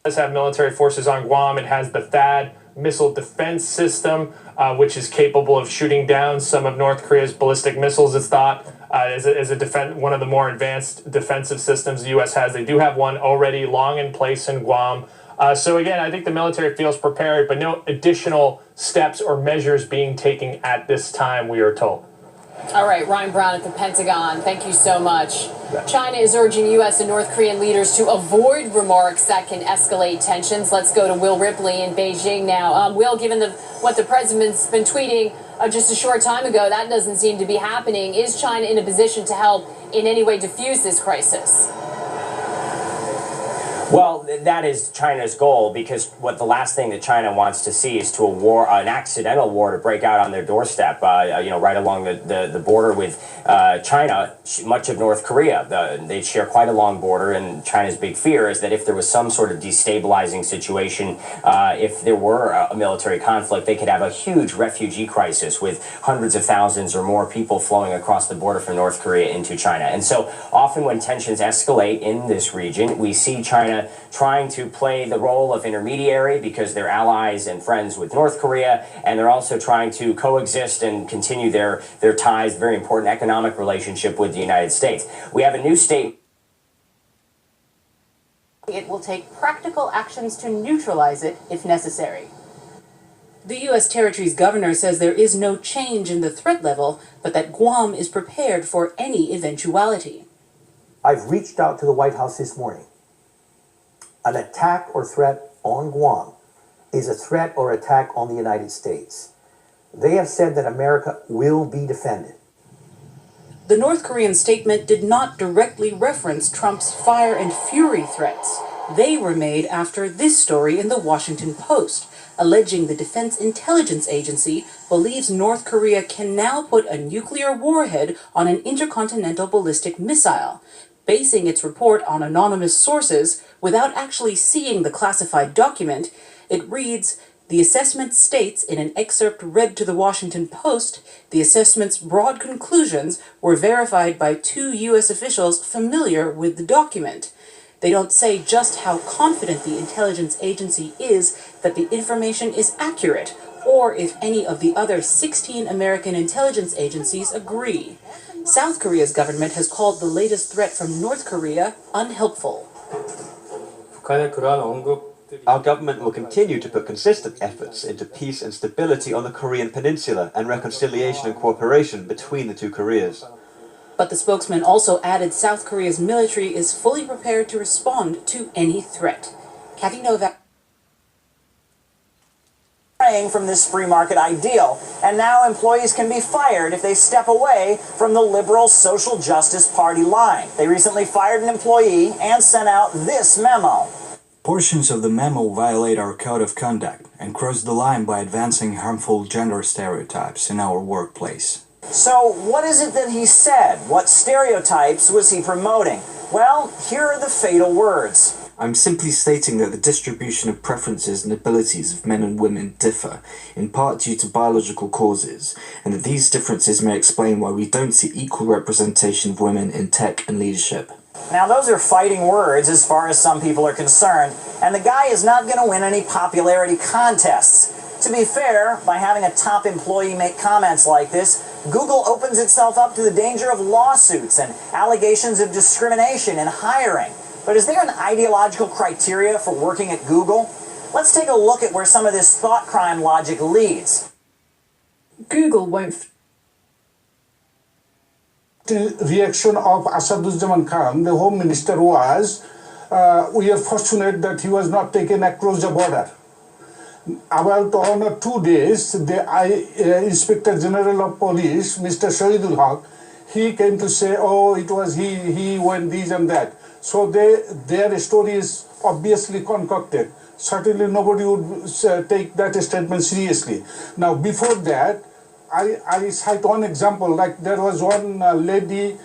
does have military forces on Guam. It has the THAAD missile defense system, which is capable of shooting down some of North Korea's ballistic missiles. It's thought as one of the more advanced defensive systems the U.S. has. They do have one already long in place in Guam. So again, I think the military feels prepared, but no additional steps or measures being taken at this time, we are told. All right, Ryan Brown at the Pentagon, thank you so much. China is urging U.S. and North Korean leaders to avoid remarks that can escalate tensions. Let's go to Will Ripley in Beijing now. Will, given what the president's been tweeting just a short time ago, that doesn't seem to be happening. Is China in a position to help in any way diffuse this crisis? Well, that is China's goal, because the last thing that China wants to see is an accidental war to break out on their doorstep, right along the border with China, much of North Korea. They share quite a long border, and China's big fear is that if there was some sort of destabilizing situation, if there were a military conflict, they could have a huge refugee crisis with hundreds of thousands or more people flowing across the border from North Korea into China. And so often when tensions escalate in this region, we see China trying to play the role of intermediary because they're allies and friends with North Korea, and they're also trying to coexist and continue their ties, very important economic relationship with the United States. We have a new statement. It will take practical actions to neutralize it if necessary. The U.S. territory's governor says there is no change in the threat level, but that Guam is prepared for any eventuality. I've reached out to the White House this morning. An attack or threat on Guam is a threat or attack on the United States. They have said that America will be defended. The North Korean statement did not directly reference Trump's fire and fury threats. They were made after this story in the Washington Post, alleging the Defense Intelligence Agency believes North Korea can now put a nuclear warhead on an intercontinental ballistic missile. Basing its report on anonymous sources without actually seeing the classified document, it reads, the assessment states in an excerpt read to the Washington Post, the assessment's broad conclusions were verified by 2 U.S. officials familiar with the document. They don't say just how confident the intelligence agency is that the information is accurate, or if any of the other 16 American intelligence agencies agree. South Korea's government has called the latest threat from North Korea unhelpful. Our government will continue to put consistent efforts into peace and stability on the Korean peninsula and reconciliation and cooperation between the two Koreas. But the spokesman also added South Korea's military is fully prepared to respond to any threat. Kathy Novak. From this free market ideal, and now employees can be fired if they step away from the liberal social justice party line. They recently fired an employee and sent out this memo. Portions of the memo violate our code of conduct and cross the line by advancing harmful gender stereotypes in our workplace. So what is it that he said? What stereotypes was he promoting? Well, here are the fatal words. I'm simply stating that the distribution of preferences and abilities of men and women differ, in part due to biological causes, and that these differences may explain why we don't see equal representation of women in tech and leadership. Now, those are fighting words as far as some people are concerned, and the guy is not going to win any popularity contests. To be fair, by having a top employee make comments like this, Google opens itself up to the danger of lawsuits and allegations of discrimination in hiring. But is there an ideological criteria for working at Google? Let's take a look at where some of this thought crime logic leads. Google won't. The reaction of Asaduzzzaman Khan, the Home Minister, was, we are fortunate that he was not taken across the border. About 1 or 2 days, the Inspector General of Police, Mr. Shahidul Haq, he came to say, oh, it was he went this and that. So their story is obviously concocted. Certainly nobody would take that statement seriously. Now, before that, I cite one example, like there was one lady,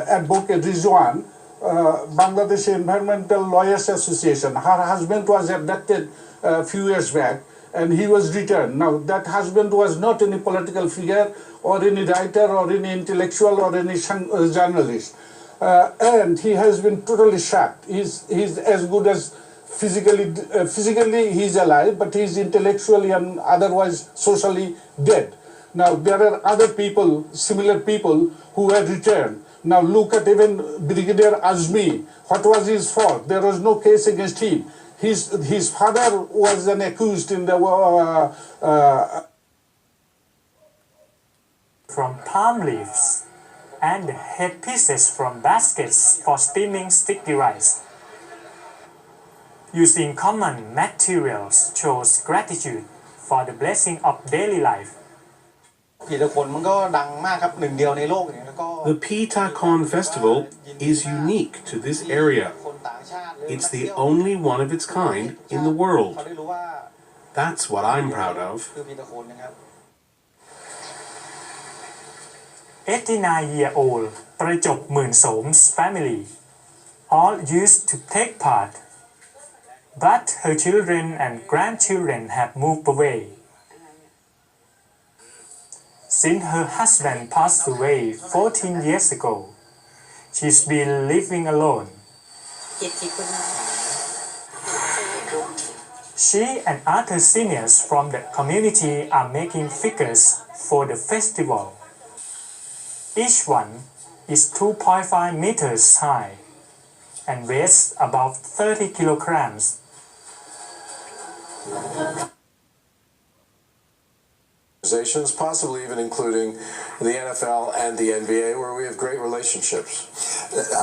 advocate Rizwan, Bangladesh Environmental Lawyers Association. Her husband was abducted a few years back, and he was returned. Now, that husband was not any political figure or any writer or any intellectual or any journalist. and he has been totally shot. He's as good as physically he's alive, but he's intellectually and otherwise socially dead. Now there are other people, similar people, who have returned. Now look at even Brigadier Azmi. What was his fault? There was no case against him. His father was an accused in the from palm leaves and headpieces from baskets for steaming sticky rice. Using common materials shows gratitude for the blessing of daily life. ผีตะโขนมันก็ดังมากครับหนึ่งเดียวในโลกเนี่ยแล้วก็ The Pitacon Festival is unique to this area. It's the only one of its kind in the world. That's what I'm proud of. 89-year-old ประจบหมื่นโสม family all used to take part, but her children and grandchildren have moved away. Since her husband passed away 14 years ago, she's been living alone. She and other seniors from the community are making figures for the festival. Each one is 2.5 meters high and weighs about 30 kilograms. Possibly even including the NFL and the NBA, where we have great relationships.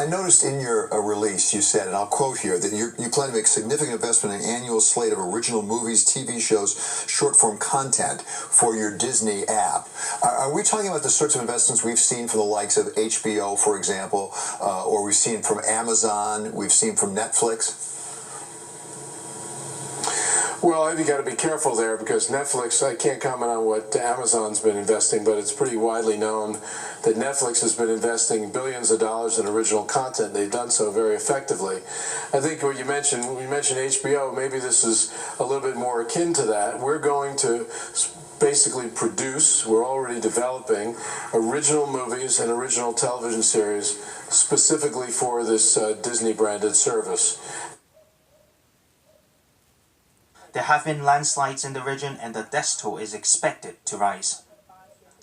I noticed in your release you said, and I'll quote here, that you plan to make significant investment in an annual slate of original movies, TV shows, short-form content for your Disney app. Are we talking about the sorts of investments we've seen from the likes of HBO, for example, or we've seen from Amazon, we've seen from Netflix? Well, I think you got to be careful there because Netflix, I can't comment on what Amazon's been investing, but it's pretty widely known that Netflix has been investing billions of dollars in original content. They've done so very effectively. I think what you mentioned, when you mentioned HBO, maybe this is a little bit more akin to that. We're going to basically produce, we're already developing original movies and original television series specifically for this Disney branded service. There have been landslides in the region and the death toll is expected to rise.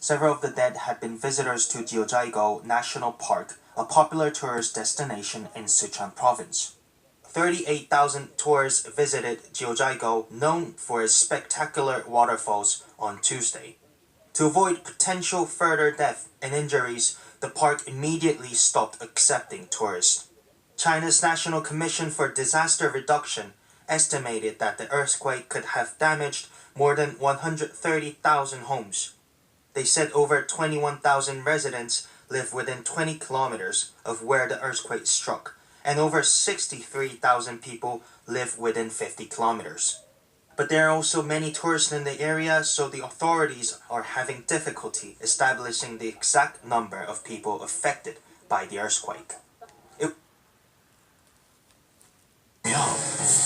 Several of the dead had been visitors to Jiuzhaigou National Park, a popular tourist destination in Sichuan province. 38,000 tourists visited Jiuzhaigou, known for its spectacular waterfalls, on Tuesday. To avoid potential further death and injuries, the park immediately stopped accepting tourists. China's National Commission for Disaster Reduction estimated that the earthquake could have damaged more than 130,000 homes. They said over 21,000 residents live within 20 kilometers of where the earthquake struck, and over 63,000 people live within 50 kilometers. But there are also many tourists in the area, so the authorities are having difficulty establishing the exact number of people affected by the earthquake.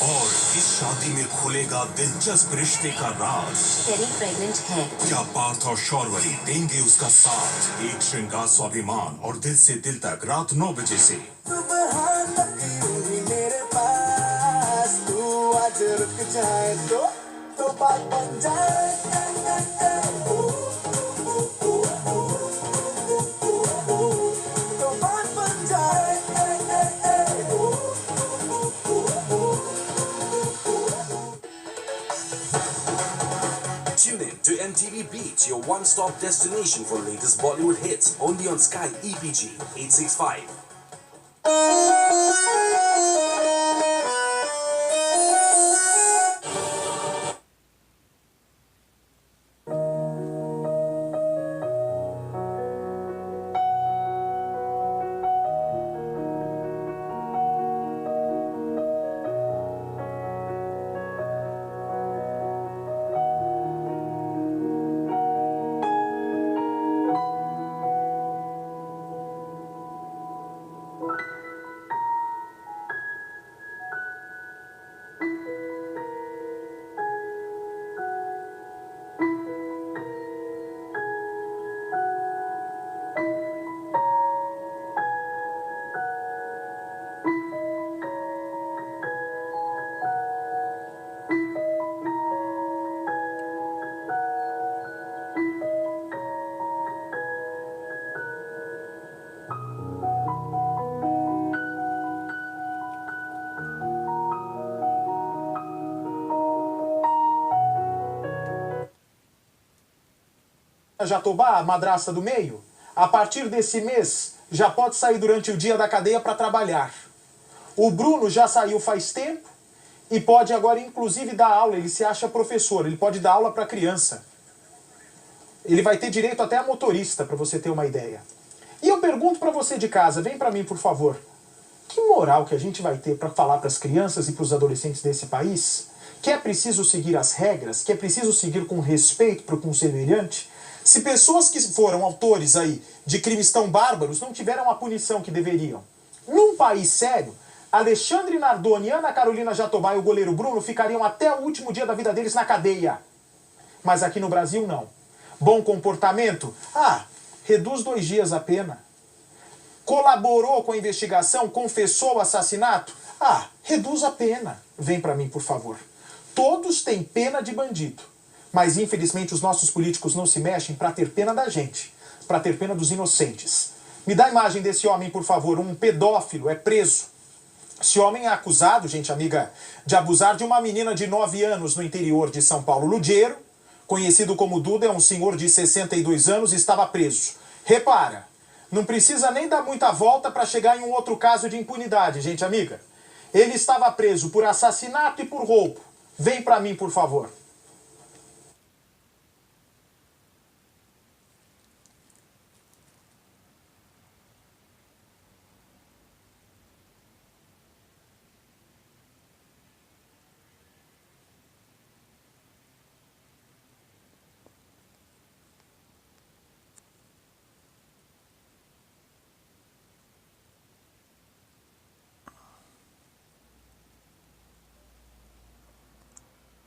और इस शादी में खुलेगा दिलचस्प रिश्ते का राज। तेरी pregnant है। क्या पार्थ और शौर्वरी देंगे उसका साथ? एक श्रृंगार स्वाभिमान और दिल से दिल तक रात 9 बजे से। मेरे पास तू आज रुक जाए तो बात बन जाए। Tune in to MTV Beach, your one-stop destination for latest Bollywood hits, only on Sky EPG 865. Jatobá, a madrasta do meio, a partir desse mês já pode sair durante o dia da cadeia para trabalhar. O Bruno já saiu faz tempo e pode agora inclusive dar aula, ele se acha professor, ele pode dar aula para criança. Ele vai ter direito até a motorista, para você ter uma ideia. E eu pergunto para você de casa, vem para mim por favor, que moral que a gente vai ter para falar para as crianças e para os adolescentes desse país que é preciso seguir as regras, que é preciso seguir com respeito para o semelhante, se pessoas que foram autores aí de crimes tão bárbaros não tiveram a punição que deveriam? Num país sério, Alexandre Nardoni, Ana Carolina Jatobá e o goleiro Bruno ficariam até o último dia da vida deles na cadeia. Mas aqui no Brasil não. Bom comportamento? Reduz 2 dias a pena. Colaborou com a investigação, confessou o assassinato? Reduz a pena. Vem para mim, por favor. Todos têm pena de bandido. Mas, infelizmente, os nossos políticos não se mexem para ter pena da gente, para ter pena dos inocentes. Me dá a imagem desse homem, por favor. Um pedófilo é preso. Esse homem é acusado, gente amiga, de abusar de uma menina de 9 anos no interior de São Paulo. Ludiero, conhecido como Duda, é um senhor de 62 anos e estava preso. Repara, não precisa nem dar muita volta para chegar em um outro caso de impunidade, gente amiga. Ele estava preso por assassinato e por roubo. Vem para mim, por favor.